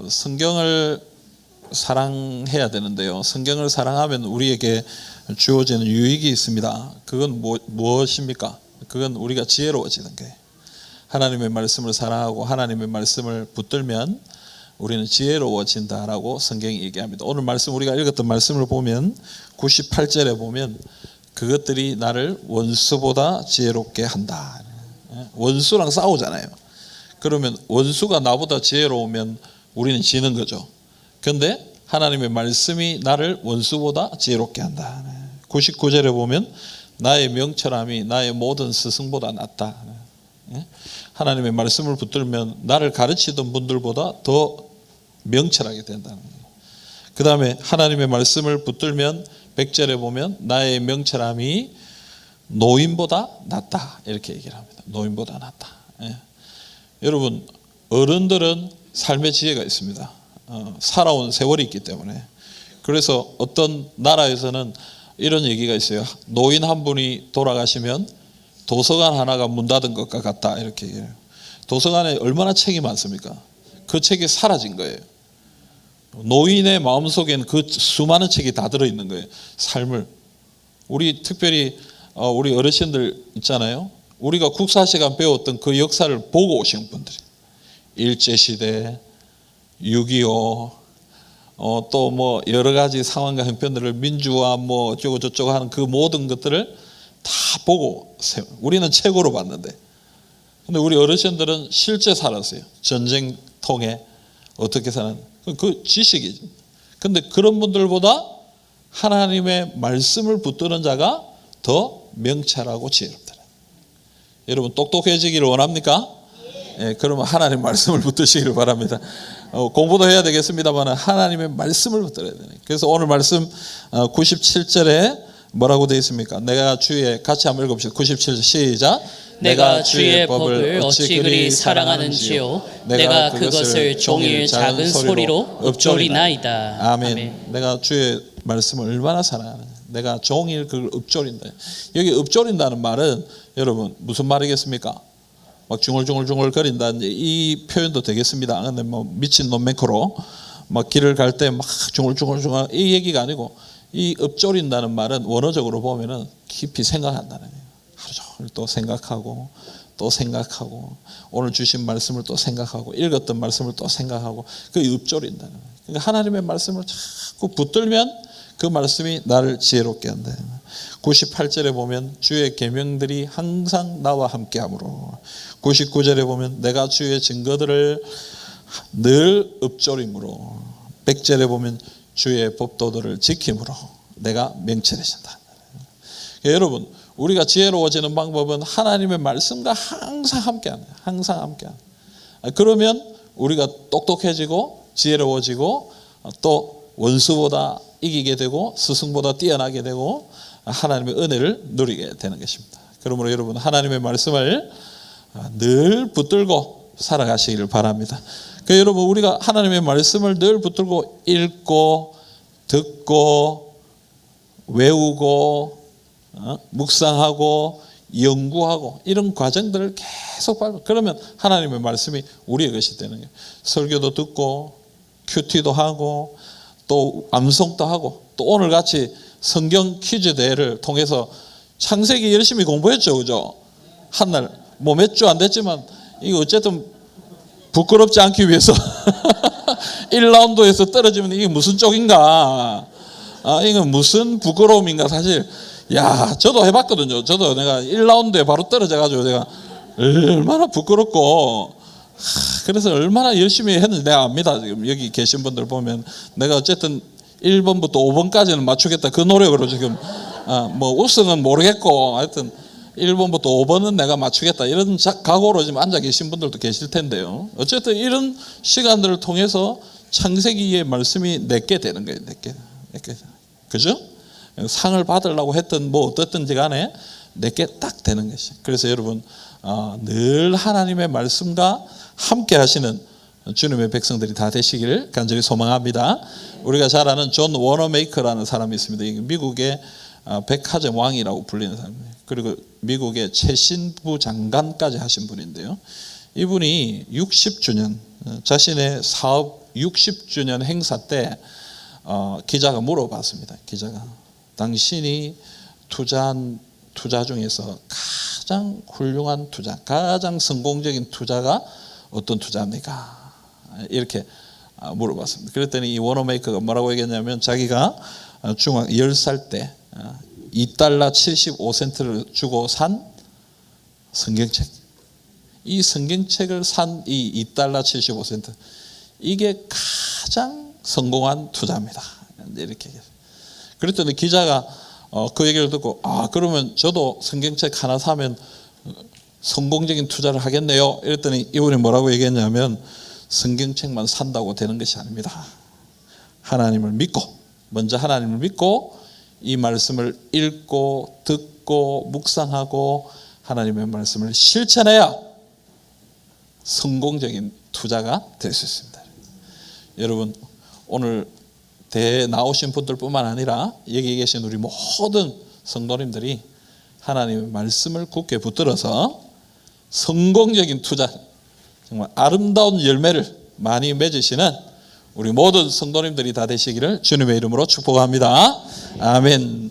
성경을 사랑해야 되는데요. 성경을 사랑하면 우리에게 주어지는 유익이 있습니다. 그건 무엇입니까? 그건 우리가 지혜로워지는 거예요. 하나님의 말씀을 사랑하고 하나님의 말씀을 붙들면 우리는 지혜로워진다라고 성경이 얘기합니다. 오늘 말씀 우리가 읽었던 말씀을 보면 98절에 보면 그것들이 나를 원수보다 지혜롭게 한다. 원수랑 싸우잖아요. 그러면 원수가 나보다 지혜로우면 우리는 지는 거죠. 그런데 하나님의 말씀이 나를 원수보다 지혜롭게 한다. 99절에 보면 나의 명철함이 나의 모든 스승보다 낫다. 하나님의 말씀을 붙들면 나를 가르치던 분들보다 더 명철하게 된다는 거예요. 그 다음에 하나님의 말씀을 붙들면 100절에 보면 나의 명철함이 노인보다 낫다 이렇게 얘기를 합니다. 노인보다 낫다. 여러분 어른들은 삶의 지혜가 있습니다. 살아온 세월이 있기 때문에. 그래서 어떤 나라에서는 이런 얘기가 있어요. 노인 한 분이 돌아가시면 도서관 하나가 문 닫은 것과 같다 이렇게 얘기해요. 도서관에 얼마나 책이 많습니까? 그 책이 사라진 거예요. 노인의 마음속에는 그 수많은 책이 다 들어있는 거예요. 삶을. 우리 특별히 우리 어르신들 있잖아요. 우리가 국사시간 배웠던 그 역사를 보고 오신 분들이 일제시대 6.25 또 뭐 여러 가지 상황과 형편들을 민주화 뭐 어쩌고 저쩌고 하는 그 모든 것들을 다 보고 우리는 책으로 봤는데 근데 우리 어르신들은 실제 살았어요. 전쟁 통해 어떻게 사는 그 지식이죠. 근데 그런 분들보다 하나님의 말씀을 붙드는 자가 더 명철하고 지혜롭다. 여러분 똑똑해지기를 원합니까? 예, 그러면 하나님 말씀을 붙드시기를 바랍니다. 공부도 해야 되겠습니다만 하나님의 말씀을 붙들어야 되네. 그래서 오늘 말씀 97절에 뭐라고 되어 있습니까? 내가 주의 같이 한번 읽어봅시다. 97절 시작. 내가 주의 법을 어찌 그리 사랑하는지요. 내가 그것을 종일 작은 소리로 읊조리나이다. 아멘. 내가 주의 말씀을 얼마나 사랑하느냐. 내가 종일 그걸 읊조린다. 여기 읊조린다는 말은 여러분 무슨 말이겠습니까? 막 중얼중얼 거린다 이 표현도 되겠습니다. 근데 뭐 미친 놈 맹커로 막 길을 갈 때 막 중얼중얼 이 얘기가 아니고 이 읊조린다는 말은 원어적으로 보면은 깊이 생각한다는 거예요. 하루 종일 또 생각하고 또 생각하고 오늘 주신 말씀을 또 생각하고 읽었던 말씀을 또 생각하고 그 읊조린다는 거예요. 그러니까 하나님의 말씀을 자꾸 붙들면 그 말씀이 나를 지혜롭게 한다. 98절에 보면 주의 계명들이 항상 나와 함께하므로 99절에 보면 내가 주의 증거들을 늘 읊조림으로 100절에 보면 주의 법도들을 지킴으로 내가 명철해진다. 여러분 우리가 지혜로워지는 방법은 하나님의 말씀과 항상 함께하는 거예요. 항상 함께하는 거예요. 그러면 우리가 똑똑해지고 지혜로워지고 또 원수보다 이기게 되고 스승보다 뛰어나게 되고 하나님의 은혜를 누리게 되는 것입니다. 그러므로 여러분 하나님의 말씀을 늘 붙들고 살아가시기를 바랍니다. 그러니까 여러분 우리가 하나님의 말씀을 늘 붙들고 읽고 듣고 외우고 묵상하고 연구하고 이런 과정들을 계속 밟고 그러면 하나님의 말씀이 우리의 것이 되는 거예요. 설교도 듣고 큐티도 하고 또 암송도 하고 또 오늘같이 성경 퀴즈 대회를 통해서 창세기 열심히 공부했죠. 그죠? 한날 뭐 몇 주 안 됐지만 이거 어쨌든 부끄럽지 않기 위해서 1라운드에서 떨어지면 이게 무슨 쪽인가 이건 무슨 부끄러움인가 사실 저도 해봤거든요. 저도 내가 1라운드에 바로 떨어져가지고 내가 얼마나 부끄럽고 그래서 얼마나 열심히 했는지 내가 압니다. 지금 여기 계신 분들 보면 내가 어쨌든 1번부터 5번까지는 맞추겠다 그 노력으로 지금 뭐 우승은 모르겠고 하여튼 1번부터 5번은 내가 맞추겠다 이런 각오로 지금 앉아 계신 분들도 계실 텐데요. 어쨌든 이런 시간들을 통해서 창세기의 말씀이 내게 되는 거예요. 내게. 그죠? 상을 받으려고 했던 뭐 어떻든지 간에 내게 딱 되는 것이. 그래서 여러분 늘 하나님의 말씀과 함께 하시는 주님의 백성들이 다 되시기를 간절히 소망합니다. 우리가 잘 아는 존 워너메이커라는 사람이 있습니다. 미국의 백화점 왕이라고 불리는 사람이에요. 그리고 미국의 최신부 장관까지 하신 분인데요. 이분이 60주년 자신의 사업 60주년 행사 때 기자가 물어봤습니다. 기자가 당신이 투자한 투자 중에서 가장 훌륭한 투자, 가장 성공적인 투자가 어떤 투자입니까? 이렇게 물어봤습니다. 그랬더니 이 워너메이커가 뭐라고 얘기했냐면 자기가 중학 10살 때 $2 75센트를 주고 산 성경책, 이 성경책을 산 이 $2 75센트, 이게 가장 성공한 투자입니다. 이렇게 얘기했어요. 그랬더니 기자가 그 얘기를 듣고 그러면 저도 성경책 하나 사면 성공적인 투자를 하겠네요. 이랬더니 이분이 뭐라고 얘기했냐면 성경책만 산다고 되는 것이 아닙니다. 하나님을 믿고, 먼저 하나님을 믿고 이 말씀을 읽고 듣고 묵상하고 하나님의 말씀을 실천해야 성공적인 투자가 될 수 있습니다. 여러분, 오늘 대회에 나오신 분들뿐만 아니라 여기 계신 우리 모든 성도님들이 하나님의 말씀을 굳게 붙들어서 성공적인 투자, 정말 아름다운 열매를 많이 맺으시는 우리 모든 성도님들이 다 되시기를 주님의 이름으로 축복합니다. 아멘.